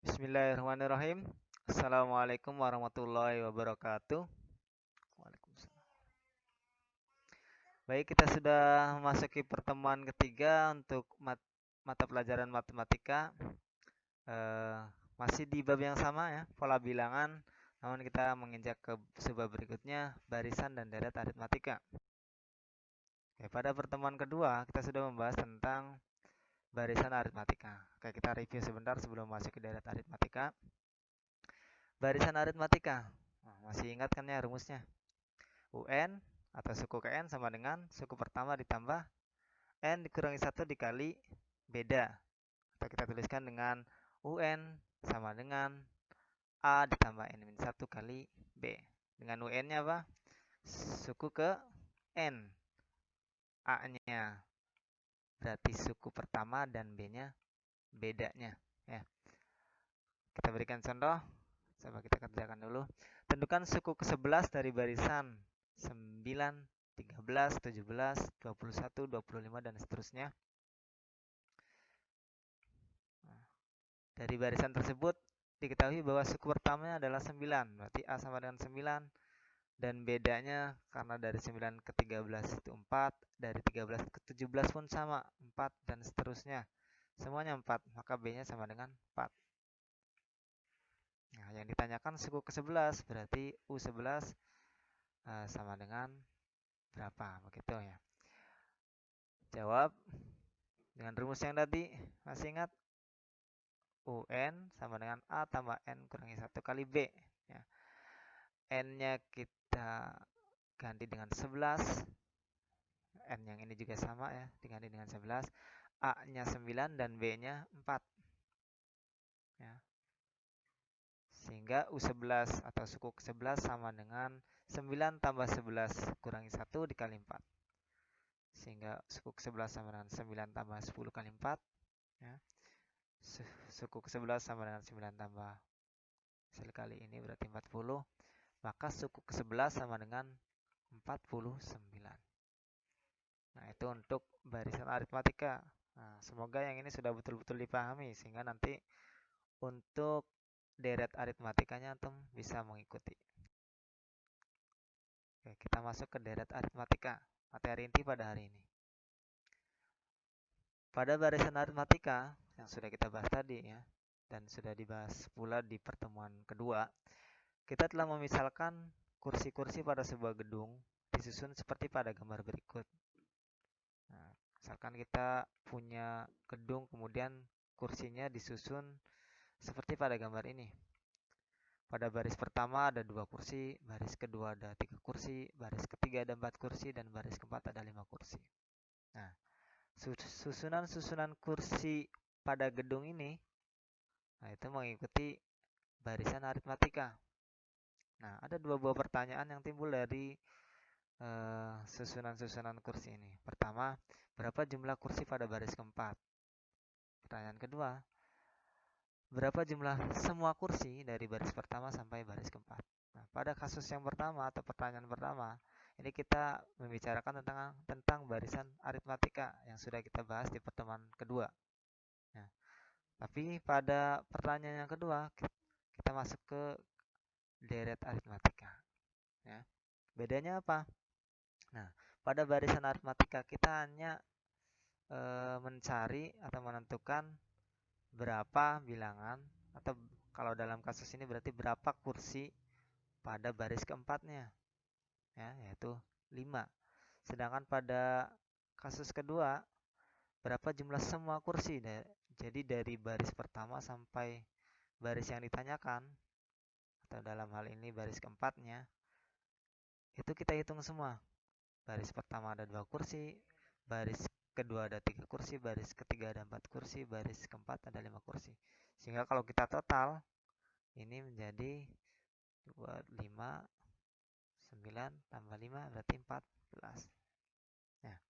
Bismillahirrahmanirrahim. Assalamualaikum warahmatullahi wabarakatuh. Waalaikumsalam. Baik, kita sudah memasuki pertemuan ketiga untuk mata pelajaran matematika. Eh, Masih di bab yang sama ya, pola bilangan. Namun kita menginjak ke sebuah berikutnya, barisan dan deret aritmatika. Oke, pada pertemuan kedua, kita sudah membahas tentang barisan aritmatika. Oke, kita review sebentar sebelum masuk ke deret aritmatika. Barisan aritmatika. Masih ingat kan ya rumusnya? UN atau suku ke N sama dengan suku pertama ditambah N dikurangi 1 dikali beda. Atau kita tuliskan dengan UN sama dengan A ditambah N-1 kali B. Dengan UN-nya apa? Suku ke N. A-nya berarti suku pertama dan B-nya bedanya. Ya. Kita berikan contoh. Coba kita kerjakan dulu. Tentukan suku ke-11 dari barisan 9, 13, 17, 21, 25, dan seterusnya. Dari barisan tersebut diketahui bahwa suku pertamanya adalah 9. Berarti A sama dengan 9. Dan bedanya karena dari 9 ke 13 itu 4. Dari 13 ke 17 pun sama 4 dan seterusnya. Semuanya 4. Maka B-nya sama dengan 4. Nah, yang ditanyakan suku ke-11 berarti U11 sama dengan berapa? Begitu ya. Jawab dengan rumus yang tadi. Masih ingat? UN sama dengan A tambah N kurangi 1 kali B. Ya. N-nya kita ganti dengan 11. N yang ini juga sama ya, diganti dengan 11. A-nya 9 dan B-nya 4. Ya. Sehingga U11 atau suku ke-11 sama dengan 9 tambah 11 kurangi 1 dikali 4. Sehingga suku ke-11 sama dengan 9 tambah 10 kali 4. Ya. Suku ke-11 sama dengan 9 tambah hasil kali ini berarti 40. Maka suku ke-11 sama dengan 49. Nah, itu untuk barisan aritmatika. Nah, semoga yang ini sudah betul-betul dipahami sehingga nanti untuk deret aritmatikanya antum bisa mengikuti. Oke, kita masuk ke deret aritmatika, materi inti pada hari ini. Pada barisan aritmatika yang sudah kita bahas tadi ya, dan sudah dibahas pula di pertemuan kedua, kita telah memisalkan kursi-kursi pada sebuah gedung disusun seperti pada gambar berikut. Nah, misalkan kita punya gedung kemudian kursinya disusun seperti pada gambar ini. Pada baris pertama ada 2 kursi, baris kedua ada 3 kursi, baris ketiga ada 4 kursi, dan baris keempat ada 5 kursi. Nah, susunan-susunan kursi pada gedung ini, nah itu mengikuti barisan aritmatika. Nah, ada 2 buah pertanyaan yang timbul dari susunan-susunan kursi ini. Pertama, berapa jumlah kursi pada baris keempat? Pertanyaan kedua, berapa jumlah semua kursi dari baris pertama sampai baris keempat? Nah, pada kasus yang pertama atau pertanyaan pertama, ini kita membicarakan tentang barisan aritmatika yang sudah kita bahas di pertemuan kedua. Nah, tapi pada pertanyaan yang kedua, kita masuk ke deret aritmatika. Ya. Bedanya apa? Nah, pada barisan aritmatika kita hanya mencari atau menentukan berapa bilangan atau kalau dalam kasus ini berarti berapa kursi pada baris keempatnya, ya, yaitu 5. Sedangkan pada kasus kedua, berapa jumlah semua kursi. Jadi dari baris pertama sampai baris yang ditanyakan, atau dalam hal ini baris keempatnya, itu kita hitung semua. Baris pertama ada 2 kursi, baris kedua ada 3 kursi, baris ketiga ada 4 kursi, baris keempat ada 5 kursi. Sehingga kalau kita total, ini menjadi 2, 5, 9 tambah 5 berarti 14. Ya.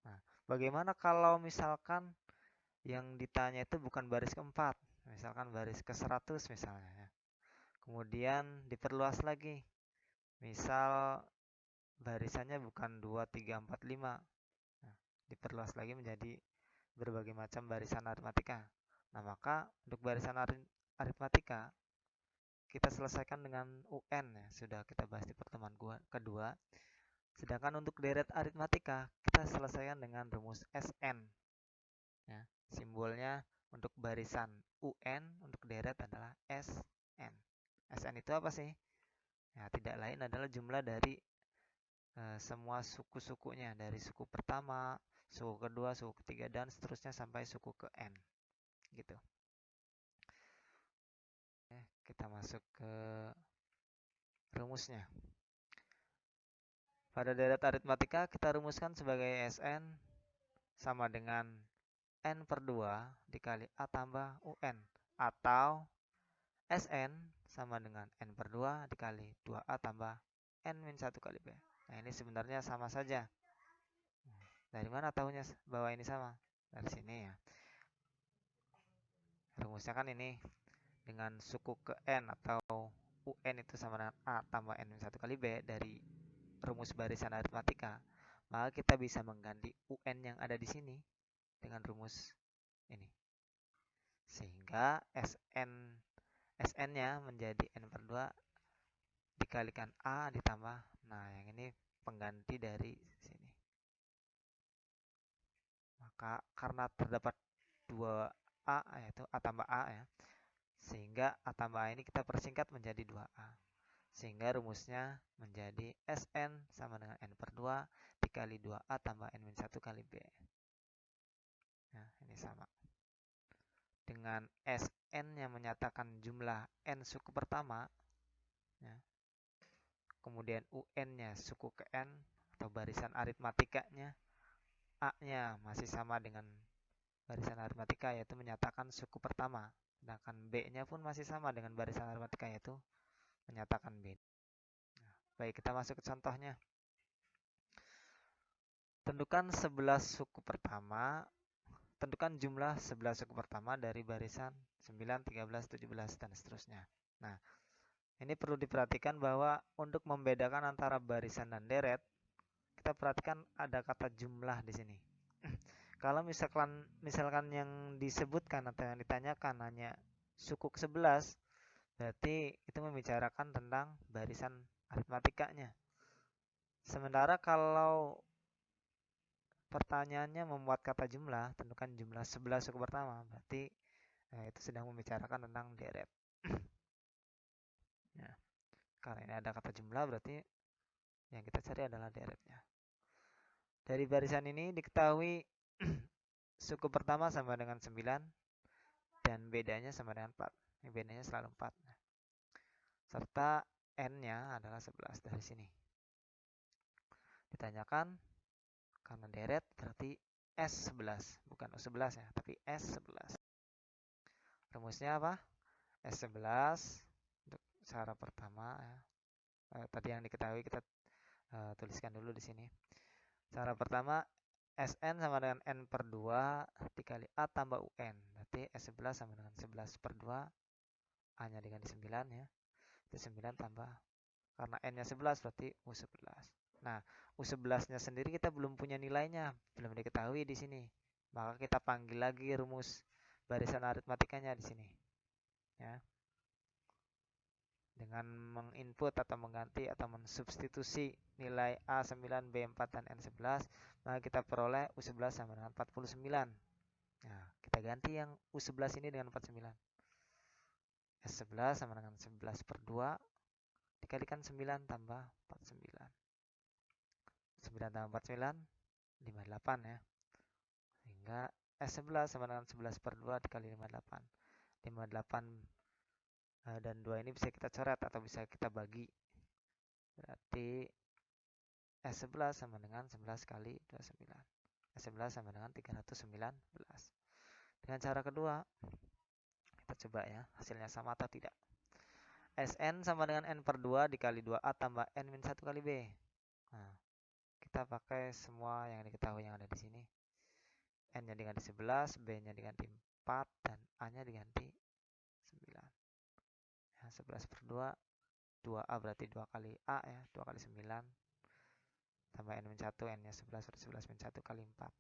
Nah, bagaimana kalau misalkan yang ditanya itu bukan baris keempat, misalkan baris ke-100 misalnya ya. Kemudian diperluas lagi. Misal barisannya bukan 2, 3, 4, 5. Nah, diperluas lagi menjadi berbagai macam barisan aritmatika. Nah, maka untuk barisan aritmatika kita selesaikan dengan UN ya, sudah kita bahas di pertemuan kedua. Sedangkan untuk deret aritmatika kita selesaikan dengan rumus SN ya. Simbolnya untuk barisan UN, untuk deret adalah SN. SN itu apa sih? Ya, tidak lain adalah jumlah dari semua suku-sukunya, dari suku pertama, suku kedua, suku ketiga, dan seterusnya sampai suku ke N gitu. Kita masuk ke rumusnya. Pada deret aritmatika kita rumuskan sebagai SN sama dengan N per 2 dikali A tambah UN, atau SN sama dengan N per 2 dikali 2A tambah N-1 kali B. Nah, ini sebenarnya sama saja. Dari mana tahunya bahwa ini sama? Dari sini ya. Rumusnya kan ini, dengan suku ke N atau UN itu sama dengan A tambah N-1 kali B dari rumus barisan aritmatika, maka kita bisa mengganti UN yang ada di sini dengan rumus ini. Sehingga SN-nya menjadi N per 2 dikalikan A ditambah, nah yang ini pengganti dari sini. Maka karena terdapat 2A yaitu A tambah A ya, sehingga A tambah A ini kita persingkat menjadi 2A. Sehingga rumusnya menjadi SN sama dengan N per 2 dikali 2A tambah N-1 kali B. Nah, ini sama. Dengan SN yang menyatakan jumlah N suku pertama, ya. Kemudian UN-nya suku ke N atau barisan aritmatikanya, A-nya masih sama dengan barisan aritmatika yaitu menyatakan suku pertama. Sedangkan B-nya pun masih sama dengan barisan aritmatika yaitu menyatakan B. Nah, baik, kita masuk ke contohnya. Tentukan 11 suku pertama, tentukan jumlah 11 suku pertama dari barisan 9, 13, 17, dan seterusnya. Nah, ini perlu diperhatikan bahwa untuk membedakan antara barisan dan deret, kita perhatikan ada kata jumlah di sini. Kalau misalkan yang disebutkan atau yang ditanyakan hanya suku ke-11, berarti itu membicarakan tentang barisan aritmatikanya. Sementara kalau pertanyaannya memuat kata jumlah, tentukan jumlah 11 suku pertama, berarti itu sedang membicarakan tentang deret. Ya, karena ini ada kata jumlah, berarti yang kita cari adalah deretnya. Dari barisan ini diketahui suku pertama sama dengan 9 dan bedanya sama dengan 4. Ini bedanya selalu 4. Serta N-nya adalah 11 dari sini. Ditanyakan karena deret berarti S11, bukan U11 ya, tapi S11. Rumusnya apa? S11 untuk cara pertama ya. Tadi yang diketahui kita tuliskan dulu di sini. Cara pertama, SN sama dengan N per 2 dikali A tambah UN. Berarti S11 sama dengan 11 per 2. A-nya diganti 9 ya. Itu 9 tambah. Karena N-nya 11 berarti U11. Nah, U11-nya sendiri kita belum punya nilainya. Belum diketahui di sini. Maka kita panggil lagi rumus barisan aritmatikanya di sini. Ya. Dengan menginput atau mengganti atau mensubstitusi nilai A9, B4, dan N11, maka kita peroleh U11 sama dengan 49. Nah, kita ganti yang U11 ini dengan 49. S11 sama dengan 11 per 2 dikalikan 9 tambah 49. 9 tambah 49, 58 ya. Sehingga S11 sama dengan 11 per 2 dikali 58. 58 dan 2 ini bisa kita coret atau bisa kita bagi. Berarti S11 sama dengan 11 kali 29. S11 sama dengan 319. Dengan cara kedua, kita coba ya, hasilnya sama atau tidak. Sn sama dengan N per 2 dikali 2A tambah N-1 kali B. Nah, kita pakai semua yang diketahui yang ada di sini. N-nya diganti 11, B-nya diganti 4, dan A-nya diganti 9. Ya, 11 per 2, 2A berarti 2 kali A ya, 2 kali 9. Tambah N-1, N-nya 11 berarti 11 min 1 kali 4.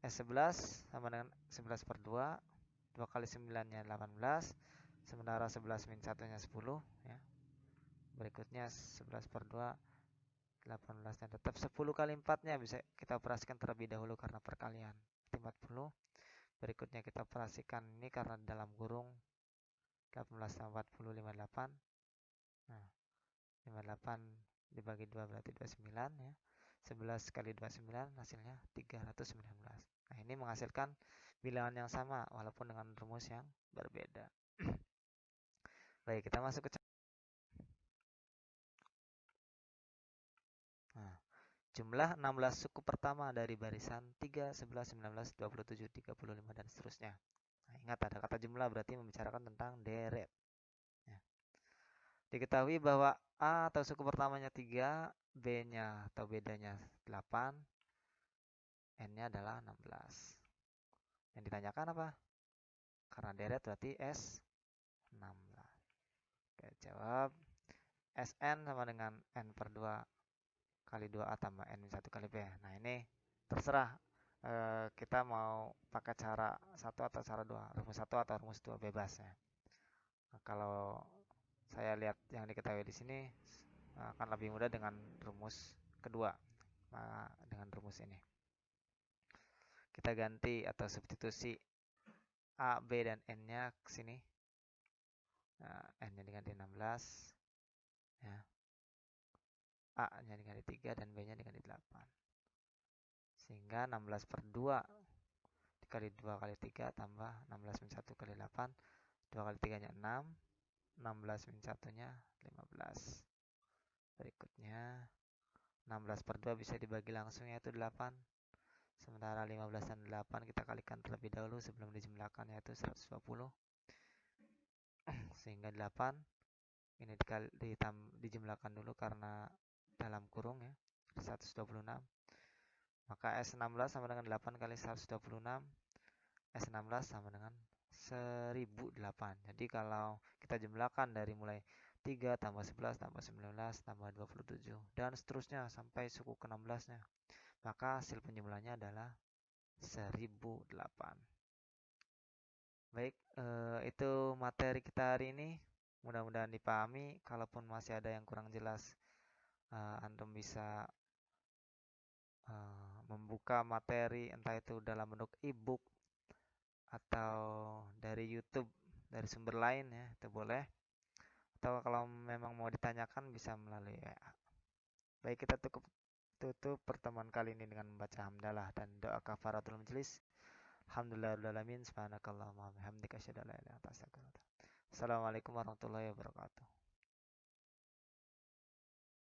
S11 sama dengan 11 per 2 2 kali 9-nya 18, sementara 11 min 1-nya 10 ya. Berikutnya 11 per 2 18, dan tetap 10 kali 4-nya bisa kita operasikan terlebih dahulu karena perkalian 40. Berikutnya kita operasikan ini karena dalam kurung 18 tambah 40 58. Nah, 58 dibagi 2 berarti 29 ya. 11 kali 29 hasilnya 319. Nah, ini menghasilkan bilangan yang sama walaupun dengan rumus yang berbeda. Baik, kita masuk ke jumlah 16 suku pertama dari barisan 3, 11, 19, 27, 35, dan seterusnya. Nah, ingat ada kata jumlah berarti membicarakan tentang deret. Ya. Diketahui bahwa A atau suku pertamanya 3, B-nya atau bedanya 8, N-nya adalah 16. Yang ditanyakan apa? Karena deret berarti S 16. Oke, jawab Sn sama dengan N per 2 kali 2A tambah N 1 kali B. Nah, ini terserah kita mau pakai cara 1 atau cara 2, rumus 1 atau rumus 2, bebas ya. Nah, kalau saya lihat yang diketahui di sini akan lebih mudah dengan rumus kedua, dengan rumus ini. Kita ganti atau substitusi A, B, dan N-nya ke sini. N-nya diganti 16 ya. A-nya diganti 3 dan B-nya diganti 8. Sehingga 16 per 2 dikali 2 kali 3 tambah 16 min 1 kali 8. 2 kali 3-nya 6. 16 min 1-nya 15. Berikutnya 16 per 2 bisa dibagi langsung, yaitu 8. Sementara 15 dan 8 kita kalikan terlebih dahulu sebelum dijumlahkan, yaitu 120. Sehingga 8 ini dijumlahkan dulu karena dalam kurung ya, 126. Maka S16 sama dengan 8 kali 126. S16 sama dengan 1008. Jadi kalau kita jumlahkan dari mulai 3 tambah 11 tambah 19 tambah 27 dan seterusnya sampai suku ke-16-nya, maka hasil penjumlahannya adalah 1008. Baik, itu materi kita hari ini. Mudah-mudahan dipahami. Kalaupun masih ada yang kurang jelas, Antum bisa membuka materi entah itu dalam bentuk e-book atau dari YouTube, dari sumber lain ya, itu boleh. Atau kalau memang mau ditanyakan bisa melalui WA. Baik, kita tutup pertemuan kali ini dengan membaca hamdalah dan doa kafaratul majelis. Alhamdulillahirabbil alamin, subhanakallahumma wa bihamdika asyhadu an la ilaha illa anta astaghfiruka wa atubu ilaik. Assalamualaikum warahmatullahi wabarakatuh.